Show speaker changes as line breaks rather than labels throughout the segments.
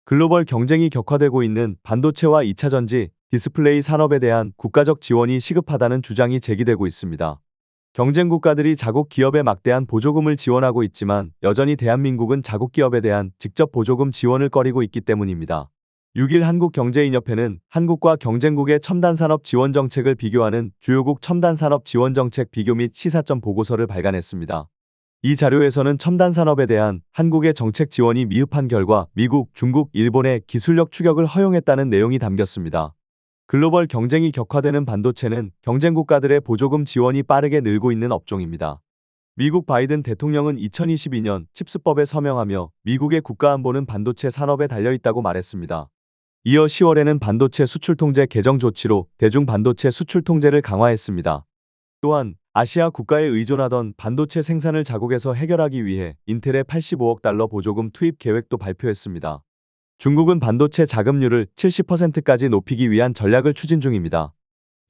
글로벌 경쟁이 격화되고 있는 반도체와 2차 전지, 디스플레이 산업에 대한 국가적 지원이 시급하다는 주장이 제기되고 있습니다. 경쟁 국가들이 자국 기업에 막대한 보조금을 지원하고 있지만 여전히 대한민국은 자국 기업에 대한 직접 보조금 지원을 꺼리고 있기 때문입니다. 6일 한국경제인협회는 한국과 경쟁국의 첨단산업 지원 정책을 비교하는 주요국 첨단산업 지원 정책 비교 및 시사점 보고서를 발간했습니다. 이 자료에서는 첨단 산업에 대한 한국의 정책 지원이 미흡한 결과 미국, 중국, 일본의 기술력 추격을 허용했다는 내용이 담겼습니다. 글로벌 경쟁이 격화되는 반도체는 경쟁 국가들의 보조금 지원이 빠르게 늘고 있는 업종입니다. 미국 바이든 대통령은 2022년 칩스법에 서명하며 미국의 국가안보는 반도체 산업에 달려있다고 말했습니다. 이어 10월에는 반도체 수출 통제 개정 조치로 대중 반도체 수출 통제를 강화했습니다. 또한 아시아 국가에 의존하던 반도체 생산을 자국에서 해결하기 위해 인텔에 85억 달러 보조금 투입 계획도 발표했습니다. 중국은 반도체 자금률을 70%까지 높이기 위한 전략을 추진 중입니다.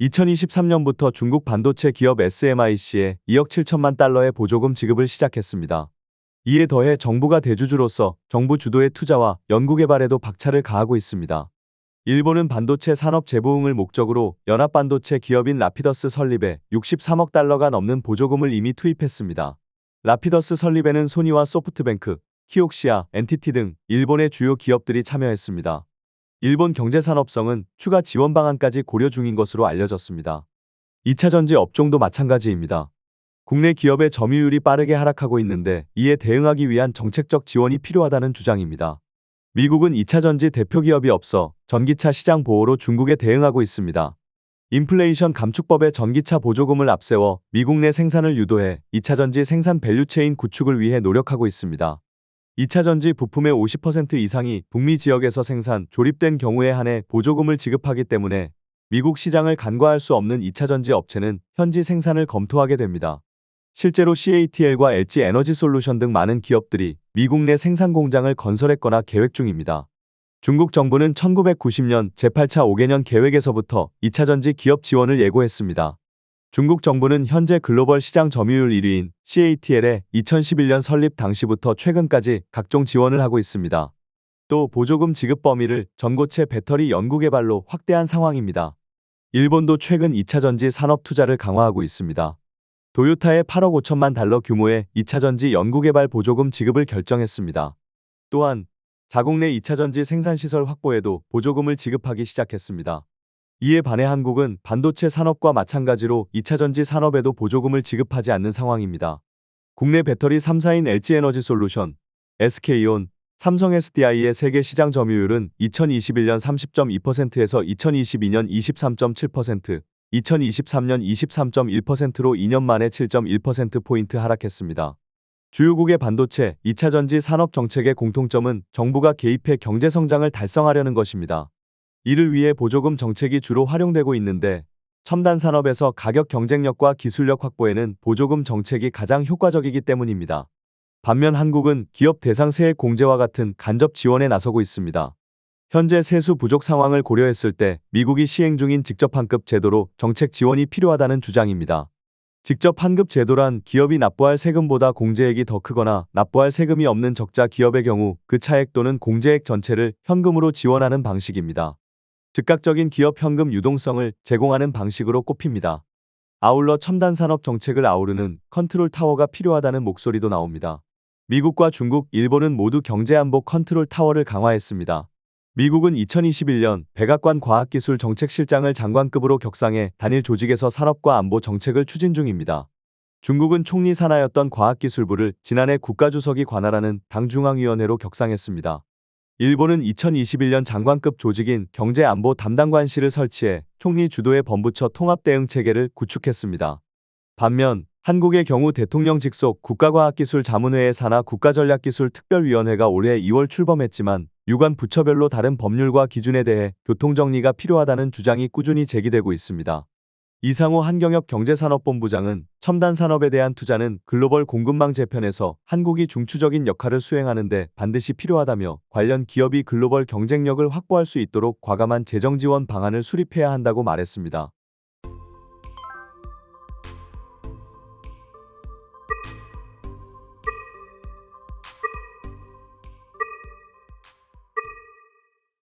2023년부터 중국 반도체 기업 SMIC에 2억 7천만 달러의 보조금 지급을 시작했습니다. 이에 더해 정부가 대주주로서 정부 주도의 투자와 연구개발에도 박차를 가하고 있습니다. 일본은 반도체 산업 재부흥을 목적으로 연합반도체 기업인 라피더스 설립에 63억 달러가 넘는 보조금을 이미 투입했습니다. 라피더스 설립에는 소니와 소프트뱅크, 키옥시아, NTT 등 일본의 주요 기업들이 참여했습니다. 일본 경제산업성은 추가 지원 방안까지 고려 중인 것으로 알려졌습니다. 2차 전지 업종도 마찬가지입니다. 국내 기업의 점유율이 빠르게 하락하고 있는데 이에 대응하기 위한 정책적 지원이 필요하다는 주장입니다. 미국은 2차 전지 대표 기업이 없어 전기차 시장 보호로 중국에 대응하고 있습니다. 인플레이션 감축법의 전기차 보조금을 앞세워 미국 내 생산을 유도해 2차 전지 생산 밸류체인 구축을 위해 노력하고 있습니다. 2차 전지 부품의 50% 이상이 북미 지역에서 생산, 조립된 경우에 한해 보조금을 지급하기 때문에 미국 시장을 간과할 수 없는 2차 전지 업체는 현지 생산을 검토하게 됩니다. 실제로 CATL과 LG에너지솔루션 등 많은 기업들이 미국 내 생산 공장을 건설했거나 계획 중입니다. 중국 정부는 1990년 제8차 5개년 계획에서부터 2차 전지 기업 지원을 예고했습니다. 중국 정부는 현재 글로벌 시장 점유율 1위인 CATL의 2011년 설립 당시부터 최근까지 각종 지원을 하고 있습니다. 또 보조금 지급 범위를 전고체 배터리 연구개발로 확대한 상황입니다. 일본도 최근 2차 전지 산업 투자를 강화하고 있습니다. 도요타의 8억 5천만 달러 규모의 2차 전지 연구개발 보조금 지급을 결정했습니다. 또한 자국 내 2차 전지 생산시설 확보에도 보조금을 지급하기 시작했습니다. 이에 반해 한국은 반도체 산업과 마찬가지로 2차 전지 산업에도 보조금을 지급하지 않는 상황입니다. 국내 배터리 3사인 LG에너지솔루션, SK온, 삼성 SDI의 세계 시장 점유율은 2021년 30.2%에서 2022년 23.7%, 2023년 23.1%로 2년 만에 7.1%포인트 하락했습니다. 주요국의 반도체, 2차 전지 산업 정책의 공통점은 정부가 개입해 경제 성장을 달성하려는 것입니다. 이를 위해 보조금 정책이 주로 활용되고 있는데 첨단 산업에서 가격 경쟁력과 기술력 확보에는 보조금 정책이 가장 효과적이기 때문입니다. 반면 한국은 기업 대상 세액 공제와 같은 간접 지원에 나서고 있습니다. 현재 세수 부족 상황을 고려했을 때 미국이 시행 중인 직접 환급 제도로 정책 지원이 필요하다는 주장입니다. 직접 환급 제도란 기업이 납부할 세금보다 공제액이 더 크거나 납부할 세금이 없는 적자 기업의 경우 그 차액 또는 공제액 전체를 현금으로 지원하는 방식입니다. 즉각적인 기업 현금 유동성을 제공하는 방식으로 꼽힙니다. 아울러 첨단 산업 정책을 아우르는 컨트롤 타워가 필요하다는 목소리도 나옵니다. 미국과 중국, 일본은 모두 경제안보 컨트롤 타워를 강화했습니다. 미국은 2021년 백악관 과학기술정책실장을 장관급으로 격상해 단일 조직에서 산업과 안보 정책을 추진 중입니다. 중국은 총리 산하였던 과학기술부를 지난해 국가주석이 관할하는 당중앙위원회로 격상했습니다. 일본은 2021년 장관급 조직인 경제안보 담당관실을 설치해 총리 주도의 범부처 통합대응체계를 구축했습니다. 반면 한국의 경우 대통령 직속 국가과학기술자문회의 산하 국가전략기술특별위원회가 올해 2월 출범했지만 유관 부처별로 다른 법률과 기준에 대해 교통정리가 필요하다는 주장이 꾸준히 제기되고 있습니다. 이상호 한경혁경제산업본부장은 첨단 산업에 대한 투자는 글로벌 공급망 재편에서 한국이 중추적인 역할을 수행하는 데 반드시 필요하다며 관련 기업이 글로벌 경쟁력을 확보할 수 있도록 과감한 재정 지원 방안을 수립해야 한다고 말했습니다.